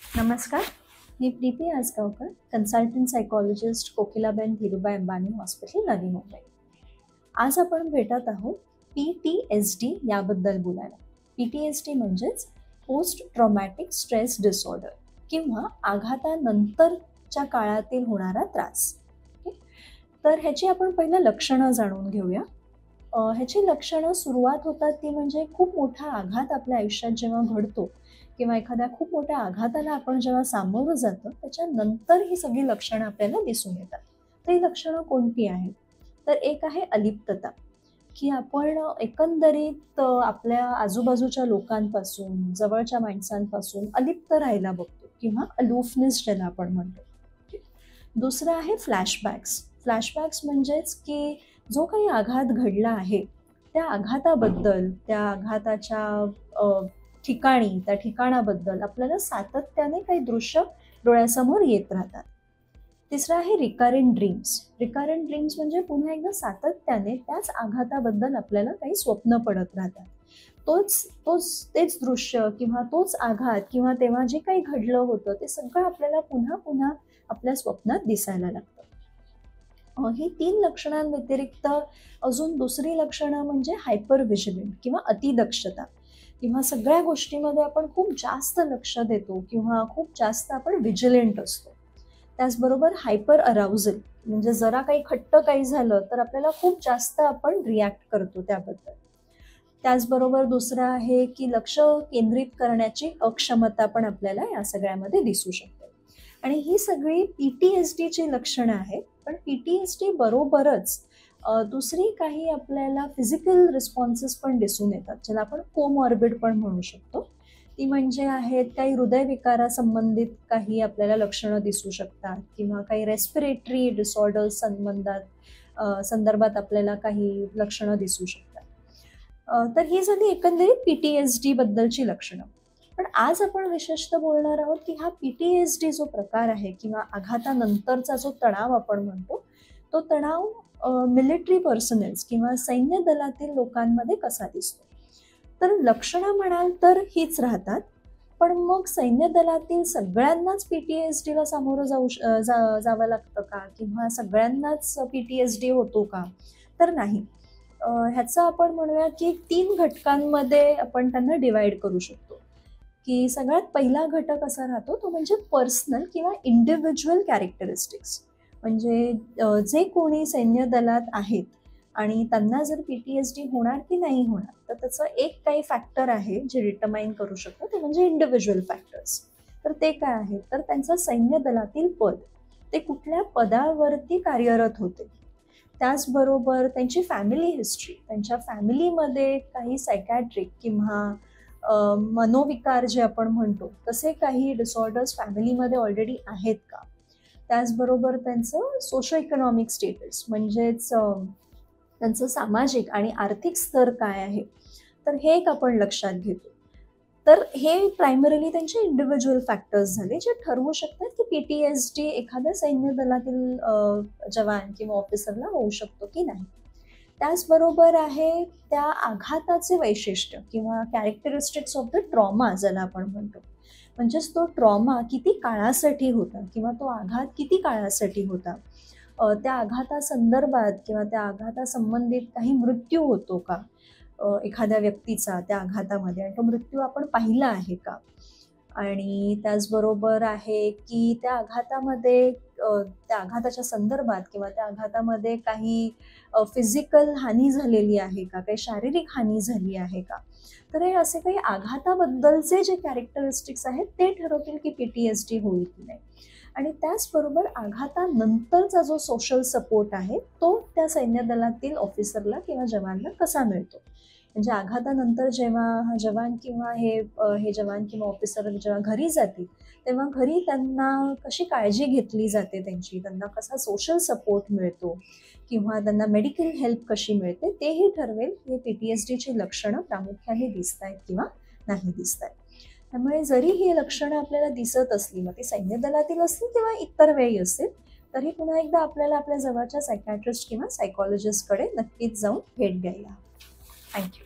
नमस्कार, मी Preeti Asgaonkar, consultant psychologist Kokilaben Dhirubhai Ambani hospital, Navi Mumbai. आज आपण भेटत आहोत PTSD याबद्दल बोलायला. PTSD म्हणजेच पोस्ट ट्रॉमॅटिक स्ट्रेस डिसऑर्डर किंवा आघातानंतरच्या काळातील होणारा त्रास. ओके? तर ह्याची आपण पहिलं लक्षणं जाणून घेऊया. ह्याची लक्षणं सुरुवात होतात ती म्हणजे खूप मोठा आघात आपल्या आयुष्यात जेव्हा घडतो किंवा एखाद्या खूप मोठ्या आघाताला आपण जेव्हा सामोरं जातो त्याच्यानंतर ही सगळी लक्षणं आपल्याला दिसून येतात. तर ही लक्षणं कोणती आहेत? तर एक आहे अलिप्तता, की आपण एकंदरीत आपल्या आजूबाजूच्या लोकांपासून, जवळच्या माणसांपासून अलिप्त राहायला बघतो किंवा अलोफनेस ज्याला आपण म्हणतो. ठीक? दुसरं आहे फ्लॅशबॅक्स. फ्लॅशबॅक्स म्हणजेच की जो काही आघात घडला आहे त्या आघाताबद्दल, त्या आघाताच्या ठिकाणी, त्या ठिकाणाबद्दल आपल्याला सातत्याने काही दृश्य डोळ्यासमोर येत राहतात. तिसरं आहे रिकरेंट ड्रीम्स. रिकरेंट ड्रीम्स म्हणजे पुन्हा एकदा सातत्याने त्याच आघाताबद्दल आपल्याला काही स्वप्न पडत राहतात. तेच दृश्य किंवा तोच आघात किंवा तेव्हा जे काही घडलं होतं ते सगळं आपल्याला पुन्हा पुन्हा आपल्या स्वप्नात दिसायला लागतं. ही 3 लक्षणांव्यतिरिक्त अजून दुसरी लक्षणं म्हणजे हायपर व्हिजिलंट किंवा अतिदक्षता किंवा सगळ्या गोष्टीमध्ये आपण खूप जास्त लक्ष देतो किंवा खूप जास्त आपण व्हिजिलंट असतो. त्याचबरोबर हायपर अराउजल म्हणजे जरा काही खट्ट काही झालं तर आपल्याला खूप जास्त आपण रिॲक्ट करतो त्याबद्दल. त्याचबरोबर दुसरं आहे की लक्ष केंद्रित करण्याची अक्षमता पण आपल्याला या सगळ्यामध्ये दिसू शकते. आणि ही सगळी PTSDची लक्षणं आहेत. पण PTSD बरोबरच दुसरी काही आपल्याला फिजिकल रिस्पॉन्सेस पण दिसून येतात, ज्याला आपण कोमॉर्बिड पण म्हणू शकतो. ती म्हणजे आहेत काही हृदयविकारासंबंधित काही आपल्याला लक्षणं दिसू शकतात किंवा काही रेस्पिरेटरी डिसऑर्डर्स संदर्भात आपल्याला काही लक्षणं दिसू शकतात. तर ही झाली एकंदरीत PTSD बद्दलची लक्षणं. पण आज आपण विशेषतः बोलणार आहोत की हा PTSD जो प्रकार आहे किंवा आघातानंतरचा जो तणाव आपण म्हणतो, तो तणाव मिलिटरी पर्सनल्स किंवा सैन्य दलातील लोकांमध्ये कसा दिसतो. तर लक्षणं म्हणाल तर हीच राहतात. पण मग सैन्य दलातील सगळ्यांनाच PTSDला सामोरं जावं लागतं का किंवा सगळ्यांनाच PTSD होतो का? तर नाही. ह्याचं आपण म्हणूया की 3 घटकांमध्ये आपण त्यांना डिवाइड करू शकतो. की सगळ्यात पहिला घटक असा राहतो तो म्हणजे पर्सनल किंवा इंडिव्हिज्युअल कॅरेक्टरिस्टिक्स. म्हणजे जे कोणी सैन्य दलात आहेत आणि त्यांना जर PTSD होणार की नाही होणार, तर त्याचं एक काही फॅक्टर आहे जे डिटरमाइन करू शकतो, ते म्हणजे इंडिव्हिज्युअल फॅक्टर्स. तर ते काय आहे? तर त्यांचं सैन्य दलातील पद, ते कुठल्या पदावरती कार्यरत होते. त्याचबरोबर त्यांची फॅमिली हिस्ट्री, त्यांच्या फॅमिलीमध्ये काही सायकॅट्रिक किंवा मनोविकार जे आपण म्हणतो तसे काही डिसऑर्डर्स फॅमिलीमध्ये ऑलरेडी आहेत का. त्याचबरोबर त्यांचं सोशो इकॉनॉमिक स्टेटस म्हणजेच त्यांचं सामाजिक आणि आर्थिक स्तर काय आहे, तर हे एक आपण लक्षात घेतो. तर हे प्रायमरीली त्यांचे इंडिव्हिज्युअल फॅक्टर्स झाले जे ठरवू शकतात की PTSD एखाद्या सैन्य दलातील जवान किंवा ऑफिसरला होऊ शकतो की नाही. त्याचबरोबर आहे त्या आघाताचे वैशिष्ट्य किंवा कॅरेक्टरिस्टिक्स ऑफ द ट्रॉमा ज्याला आपण म्हणतो. म्हणजेच तो ट्रॉमा किती काळासाठी होता किंवा तो आघात किती काळासाठी होता. त्या आघातासंदर्भात किंवा त्या आघातासंबंधित काही मृत्यू होतो का एखाद्या व्यक्तीचा त्या आघातामध्ये, आणि तो मृत्यू आपण पाहिला आहे का. आणि त्याचबरोबर आहे की त्या आघातामध्ये त्या आघाताच्या संदर्भात किंवा त्या आघातामध्ये काही फिजिकल हानी झालेली आहे का, काही शारीरिक हानी झाली आहे का. तर हे असे काही आघाताबद्दलचे जे कॅरेक्टरिस्टिक्स आहेत ते ठरवतील की PTSD होईल की नाही. आणि त्याचबरोबर आघातानंतरचा जो सोशल सपोर्ट आहे तो त्या सैन्य दलातील ऑफिसरला किंवा जवानला कसा मिळतो. म्हणजे आघातानंतर जेव्हा हा जवान किंवा हे जवान किंवा ऑफिसर जेव्हा घरी जातील तेव्हा घरी त्यांना कशी काळजी घेतली जाते त्यांची, त्यांना कसा सोशल सपोर्ट मिळतो किंवा त्यांना मेडिकल हेल्प कशी मिळते, तेही ठरवेल हे PTSDची लक्षणं प्रामुख्याने दिसत आहेत किंवा नाही दिसत आहेत. त्यामुळे जरी ही लक्षणं आपल्याला दिसत असली, मग ती सैन्य दलातील असतील किंवा इतर वेळी असेल, तरी पुन्हा एकदा आपल्याला आपल्या जवळच्या सायकॅट्रिस्ट किंवा सायकॉलॉजिस्टकडे नक्कीच जाऊन भेट द्यायला हवी. थँक्यू.